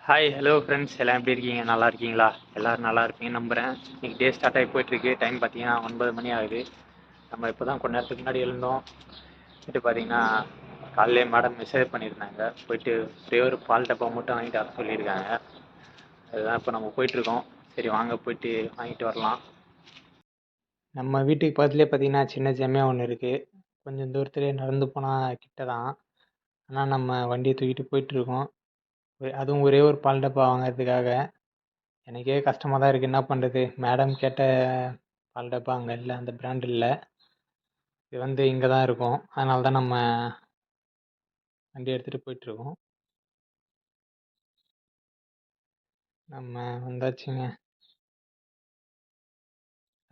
Hi hello friends எல்லாம் எப்படி இருக்கீங்க? நல்லா இருக்கீங்களா? எல்லோரும் நல்லா இருப்பீங்கன்னு நம்புகிறேன். இன்றைக்கி டே ஸ்டார்ட் ஆகி போயிட்டுருக்கு. டைம் பார்த்தீங்கன்னா 9 மணி ஆகுது. நம்ம இப்போ தான் கொஞ்ச நேரத்துக்கு முன்னாடி எழுந்தோம். போய்ட்டு பார்த்தீங்கன்னா காலையிலே மேடம் மெசேஜ் பண்ணியிருந்தாங்க, போயிட்டு ஒரே ஒரு பால் டப்பா மட்டும் வாங்கிட்டு வர சொல்லியிருக்காங்க. அதுதான் இப்போ நம்ம போயிட்டுருக்கோம். சரி வாங்க போயிட்டு வாங்கிட்டு வரலாம். நம்ம வீட்டுக்கு பக்கத்துலேயே பார்த்தீங்கன்னா சின்ன ஜெம்மையாக ஒன்று இருக்குது. கொஞ்சம் தூரத்துலேயே நடந்து போனால் கிட்ட தான். ஆனால் நம்ம வண்டியை தூக்கிட்டு போயிட்டுருக்கோம். அதுவும் ஒரே ஒரு பால் டப்பா வாங்குறதுக்காக. எனக்கே கஷ்டமாக தான் இருக்குது. என்ன பண்ணுறது? மேடம் கேட்ட பால் டப்பா அங்கே இல்லை, அந்த பிராண்ட் இல்லை. இது வந்து இங்கே தான் இருக்கும். அதனால தான் நம்ம வண்டி எடுத்துகிட்டு போயிட்டுருக்கோம். நம்ம வந்தாச்சுங்க.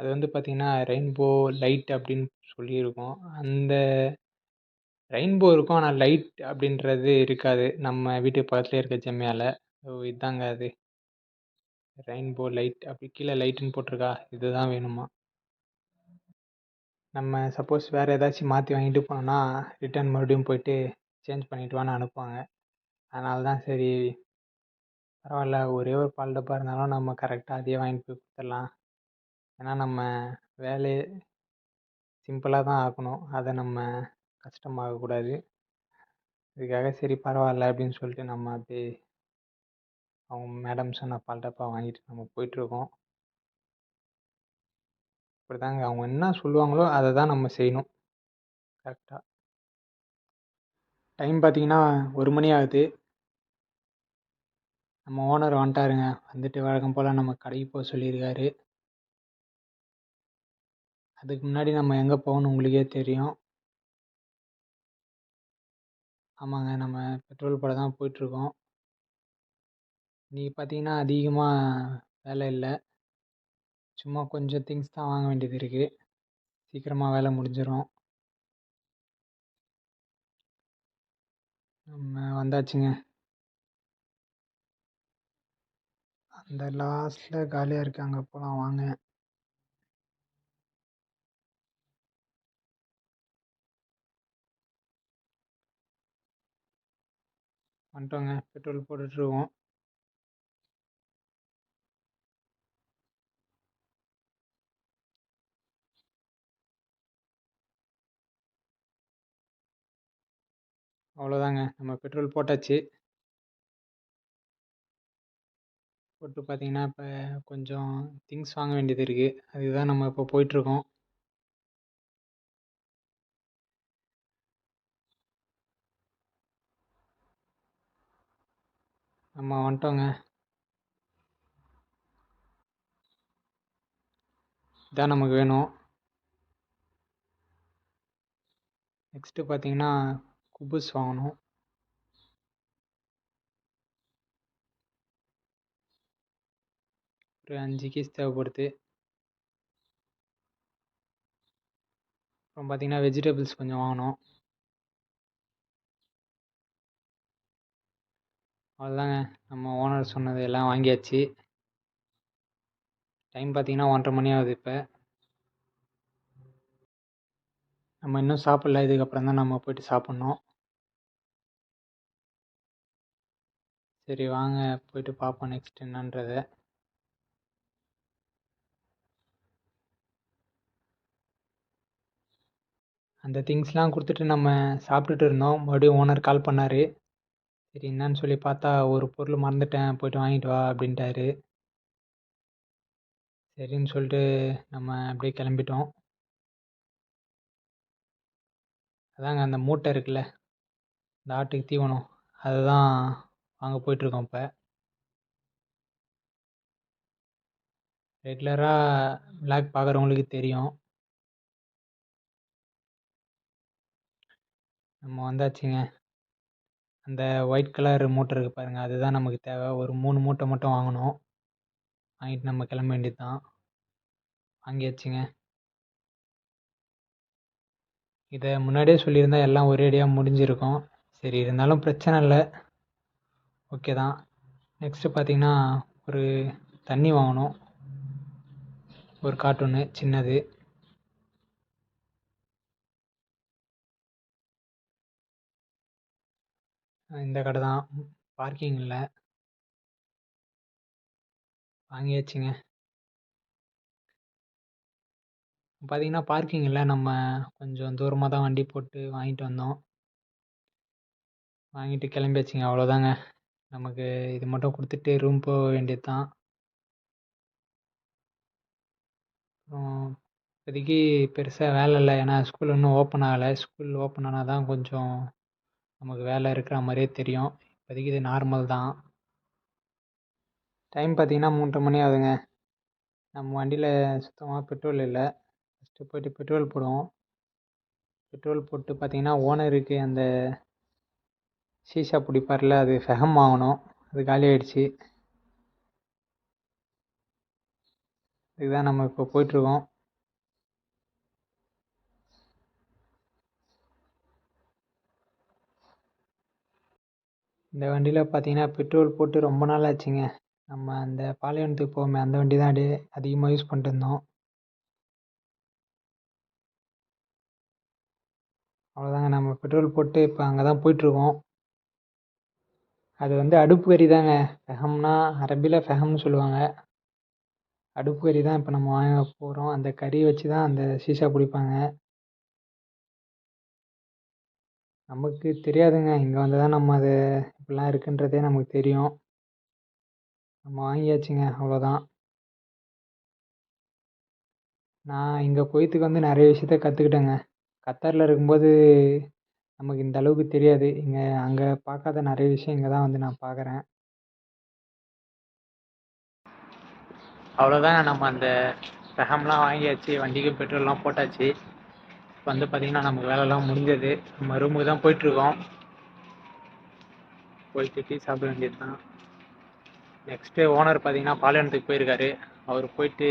அது வந்து பார்த்திங்கன்னா ரெயின்போ லைட் அப்படின்னு சொல்லியிருக்கோம். அந்த ரெயின்போ இருக்கும், ஆனால் லைட் அப்படின்றது இருக்காது நம்ம வீட்டு பக்கத்துலேயே இருக்க ஜெம்யாவில். இதுதாங்க அது ரெயின்போ லைட். அப்படி கீழே லைட்டுன்னு போட்டிருக்கா, இதுதான் வேணுமா. நம்ம சப்போஸ் வேறு ஏதாச்சும் மாற்றி வாங்கிட்டு போனோம்னா ரிட்டர்ன் மறுபடியும் போயிட்டு சேஞ்ச் பண்ணிட்டு வான்னு அனுப்புவாங்க. அதனால தான் சரி பரவாயில்ல, ஒரே ஒரு பால் டப்பா இருந்தாலும் நம்ம கரெக்டாக அதையே வாங்கிட்டு போய் கொடுத்துடலாம். ஏன்னா நம்ம வேலையை சிம்பிளாக தான் ஆக்கணும், அதை நம்ம கஷ்டமாகக்கூடாது. இதுக்காக சரி பரவாயில்ல அப்படின்னு சொல்லிட்டு நம்ம அப்படியே அவங்க மேடம் சொன்ன பால் டப்பா வாங்கிட்டு நம்ம போயிட்டுருக்கோம். இப்படி தாங்க, அவங்க என்ன சொல்லுவாங்களோ அதை தான் நம்ம செய்யணும் கரெக்டாக. டைம் பார்த்தீங்கன்னா 1 மணி ஆகுது. நம்ம ஓனர் வந்துட்டாருங்க. வந்துட்டு வழக்கம் போல் நம்ம கடைக்கு போக சொல்லியிருக்காரு. அதுக்கு முன்னாடி நம்ம எங்கே போகணும் உங்களுக்கே தெரியும். ஆமாங்க, நம்ம பெட்ரோல் போட தான் போயிட்டுருக்கோம். இன்றைக்கி பார்த்தீங்கன்னா அதிகமாக வேலை இல்லை. சும்மா கொஞ்சம் திங்ஸ் தான் வாங்க வேண்டியது இருக்குது. சீக்கிரமாக வேலை முடிஞ்சிடும். நம்ம வந்தாச்சுங்க. அந்த லாஸ்ட்டில் காலியாக இருக்குது, அங்கே போகலாம் வாங்க. வந்துட்டோங்க, பெட்ரோல் போட்டுட்ருக்கோம். அவ்வளோதாங்க, நம்ம பெட்ரோல் போட்டாச்சு. போட்டு பார்த்தீங்கன்னா இப்போ கொஞ்சம் திங்ஸ் வாங்க வேண்டியது இருக்குது. அதுதான் நம்ம இப்போ போயிட்டுருக்கோம். நம்ம வந்துட்டோங்க. இதான் நமக்கு வேணும். நெக்ஸ்ட்டு பார்த்தீங்கன்னா குபுஸ் வாங்கணும். ஒரு 5 கீஸ் தேவைப்படுது. அப்புறம் பார்த்தீங்கன்னா வெஜிடபிள்ஸ் கொஞ்சம் வாங்கணும். அவ்வளோதாங்க, நம்ம ஓனர் சொன்னது எல்லாம் வாங்கியாச்சு. டைம் பார்த்தீங்கன்னா 1:30 மணி ஆகுது இப்போ. நம்ம இன்னும் சாப்பிடல, இதுக்கப்புறம் தான் நம்ம போயிட்டு சாப்பிட்ணும். சரி வாங்க போயிட்டு பார்ப்போம் நெக்ஸ்ட் என்னன்றதை. அந்த திங்ஸ்லாம் கொடுத்துட்டு நம்ம சாப்பிட்டுட்டு இருந்தோம். மறுபடியும் ஓனர் கால் பண்ணார். சரி என்னன்னு சொல்லி பார்த்தா, ஒரு பொருள் மறந்துட்டேன், போயிட்டு வாங்கிட்டு வா அப்படின்ட்டாரு. சரின்னு சொல்லிட்டு நம்ம அப்படியே கிளம்பிட்டோம். அதாங்க அந்த மூட்டை இருக்குல்ல, இந்த ஆட்டுக்கு தீவனம், அதுதான் வாங்க போயிட்டுருக்கோம் இப்போ. ரெகுலராக விளாக் பார்க்குறவங்களுக்கு தெரியும். நம்ம வந்தாச்சுங்க. அந்த ஒயிட் கலர் மூட்டை இருக்குது பாருங்கள், அதுதான் நமக்கு தேவை. ஒரு 3 மூட்டை மட்டும் வாங்கணும். வாங்கிட்டு நம்ம கிளம்ப வேண்டியது தான். வாங்கியாச்சுங்க. இதை முன்னாடியே சொல்லியிருந்தா எல்லாம் ஒரேடியாக முடிஞ்சிருக்கும். சரி இருந்தாலும் பிரச்சனை இல்லை, ஓகே தான். நெக்ஸ்ட்டு பார்த்தீங்கன்னா ஒரு தண்ணி வாங்கணும், ஒரு கார்ட்டூனு சின்னது. இந்த கடை தான், பார்க்கிங் இல்லை. வாங்கியாச்சுங்க. பார்த்தீங்கன்னா, பார்க்கிங் இல்ல. நம்ம கொஞ்சம் தூரமா தான் வண்டி போட்டு வாங்கிட்டு வந்தோம். வாங்கிட்டு கிளம்பியாச்சுங்க. அவ்வளோதாங்க. நமக்கு இது மட்டும் குடுத்துட்டு ரூம் போக வேண்டியது தான். அப்புறம் இப்போதைக்கு பெருசா வேலை இல்ல. ஏன்னா ஸ்கூல் இன்னும் ஓப்பன் ஆகல. ஸ்கூல் ஓப்பன் ஆனா தான் கொஞ்சம் நமக்கு வேலை இருக்கிற மாரியே தெரியும். இப்போதைக்கு இது நார்மல் தான். டைம் பார்த்தீங்கன்னா 3:30 மணி ஆகுதுங்க. நம்ம வண்டியில சுத்தமா பெட்ரோல் இல்ல. ஃபர்ஸ்ட்டு போயிட்டு பெட்ரோல் போடுவோம். பெட்ரோல் போட்டு பார்த்தீங்கன்னா, ஓனருக்கு அந்த சீசா பிடிப்பார்ல, அது ஃபெகம் வாங்கணும். அது காலியாயிடுச்சு. இதுக்கு தான் நம்ம இப்போ போயிட்டுருக்கோம். இந்த வண்டியில பார்த்தீங்கன்னா, பெட்ரோல் போட்டு ரொம்ப நாள் ஆச்சுங்க. நம்ம அந்த பாலைவனத்துக்கு போவோமே, அந்த வண்டி தான் அதிகமாக யூஸ் பண்ணிட்டு இருந்தோம். அவ்வளோதாங்க, நம்ம பெட்ரோல் போட்டு இப்போ அங்கே தான் போயிட்டுருக்கோம். அது வந்து அடுப்பு கறி தாங்க. ஃபெகம்னா அரபில ஃபெகம்னு சொல்லுவாங்க. அடுப்பு கறி தான் இப்போ நம்ம வாங்க போகிறோம். அந்த கறி வச்சு தான் அந்த சீசா பிடிப்பாங்க. நமக்கு தெரியாதுங்க. இங்கே வந்து தான் நம்ம அது இப்படிலாம் இருக்குன்றதே நமக்கு தெரியும். நம்ம வாங்கியாச்சுங்க, அவ்வளோதான். நான் இங்கே குவைத்துக்கு வந்து நிறைய விஷயத்த கற்றுக்கிட்டேங்க. கத்தாரில் இருக்கும்போது நமக்கு இந்த அளவுக்கு தெரியாது. அங்கே பார்க்காத நிறைய விஷயம் இங்கே தான் வந்து நான் பார்க்குறேன். அவ்வளோதாங்க, நம்ம அந்த ஃபெகம்லாம் வாங்கியாச்சு. வண்டிக்கு பெட்ரோல்லாம் போட்டாச்சு. இப்போ வந்து பார்த்திங்கன்னா நமக்கு வேலைலாம் முடிஞ்சது. நம்ம ரூமுக்கு தான் போயிட்டுருக்கோம். போயிட்டு டீ சாப்பிட வேண்டியது தான். நெக்ஸ்ட்டு ஓனர் பார்த்தீங்கன்னா பாலைவனத்துக்கு போயிருக்காரு. அவர் போயிட்டு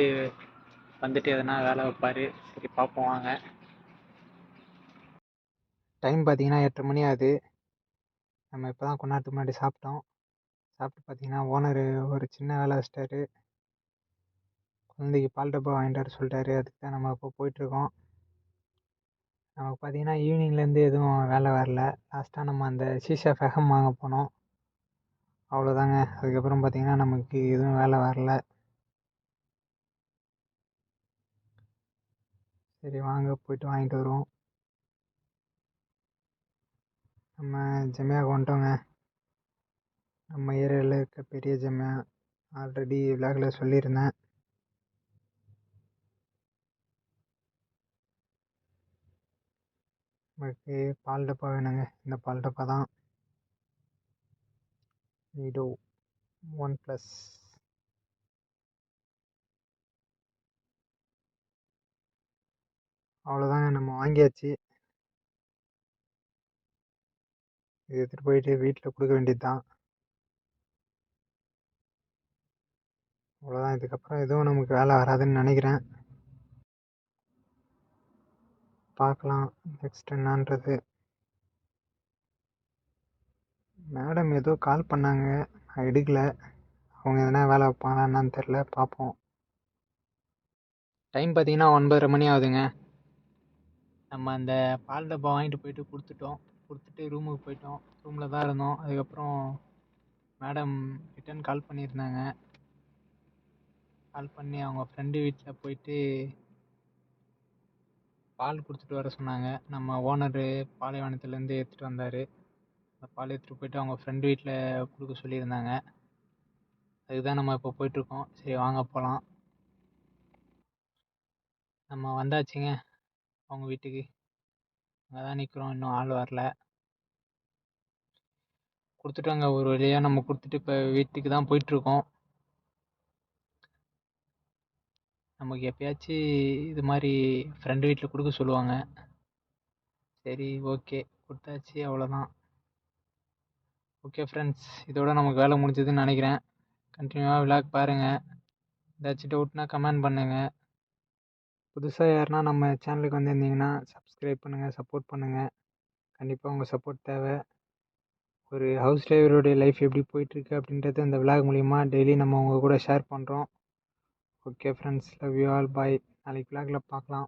வந்துட்டு எதனா வேலை வைப்பார். சரி பார்ப்போம் வாங்க. டைம் பார்த்தீங்கன்னா 8:30 மணி ஆகுது. நம்ம இப்போ தான் கொஞ்ச நேரத்துக்கு முன்னாடி சாப்பிட்டோம். சாப்பிட்டு பார்த்தீங்கன்னா ஓனர் ஒரு சின்ன வேலை வச்சிட்டாரு. குழந்தைக்கு பால் டப்பா வாங்கிட்டு வர சொல்லிட்டாரு. அதுக்கு தான் நம்ம இப்போ போயிட்டுருக்கோம். நமக்கு பார்த்தீங்கன்னா ஈவினிங்லேருந்து எதுவும் வேலை வரல. லாஸ்ட்டாக நம்ம அந்த சீசா ஃபெகம் வாங்க போனோம். அவ்வளோதாங்க. அதுக்கப்புறம் பார்த்தீங்கன்னா நமக்கு எதுவும் வேலை வரல. சரி வாங்க போயிட்டு வாங்கிட்டு வருவோம். நம்ம ஜெமியாவுக்கு வந்துட்டோங்க. நம்ம ஏரியாவில் இருக்க பெரிய ஜெமியா. ஆல்ரெடி விலாகில் சொல்லியிருந்தேன். நமக்கு பால் டப்பா வேணுங்க. இந்த பால் டப்பா தான். நீடோ 1+. அவ்வளோதாங்க, நம்ம வாங்கியாச்சு. இது எடுத்துகிட்டு போயிட்டு வீட்டில் கொடுக்க வேண்டியது தான். அவ்வளோதான், இதுக்கப்புறம் எதுவும் நமக்கு வேலை வராதுன்னு நினைக்கிறேன். பார்க்கலாம் நெக்ஸ்ட் என்னான்றது. மேடம் ஏதோ கால் பண்ணாங்க, நான் எடுக்கல. அவங்க எதனா வேலை வைப்பாங்களா என்னான்னு தெரில, பார்ப்போம். டைம் பார்த்தீங்கன்னா 9:30 மணி ஆகுதுங்க. நம்ம அந்த பால் டப்பா வாங்கிட்டு போயிட்டு கொடுத்துட்டு ரூமுக்கு போயிட்டோம். ரூமில் தான் இருந்தோம். அதுக்கப்புறம் மேடம் ரிட்டன் கால் பண்ணியிருந்தாங்க. கால் பண்ணி அவங்க ஃப்ரெண்டு வீட்டில் போயிட்டு பால் கொடுத்துட்டு வர சொன்னாங்க. நம்ம ஓனரு பாலைவனத்துலேருந்து எடுத்துகிட்டு வந்தார். அந்த பால் எடுத்துகிட்டு போயிட்டு அவங்க ஃப்ரெண்டு வீட்டில் கொடுக்க சொல்லியிருந்தாங்க. அதுக்கு தான் நம்ம இப்போ போயிட்டுருக்கோம். சரி வாங்க போகலாம். நம்ம வந்தாச்சுங்க அவங்க வீட்டுக்கு. அங்கே தான் நிற்கிறோம், இன்னும் ஆள் வரல. கொடுத்துட்டாங்க ஒரு வழியாக. நம்ம கொடுத்துட்டு இப்போ வீட்டுக்கு தான் போயிட்டுருக்கோம். நமக்கு எப்பயாச்சும் இது மாதிரி ஃப்ரெண்டு வீட்டில் கொடுக்க சொல்லுவாங்க. சரி ஓகே, கொடுத்தாச்சு, அவ்வளோதான். ஓகே ஃப்ரெண்ட்ஸ், இதோட நமக்கு வேலை முடிஞ்சதுன்னு நினைக்கிறேன். கண்டினியூவாக விலாக் பாருங்கள். ஏதாச்சும் டவுட்னா கமெண்ட் பண்ணுங்கள். புதுசாக யாருன்னா நம்ம சேனலுக்கு வந்திருந்தீங்கன்னா சப்ஸ்கிரைப் பண்ணுங்கள், சப்போர்ட் பண்ணுங்கள். கண்டிப்பாக உங்கள் சப்போர்ட் தேவை. ஒரு ஹவுஸ் டிரைவருடைய லைஃப் எப்படி போயிட்டுருக்கு அப்படின்றத இந்த விலாக் மூலிமா டெய்லி நம்ம உங்கள் கூட ஷேர் பண்ணுறோம். Okay friends, love you all, bye. நாளைக்கு விலாகில் பார்க்கலாம்.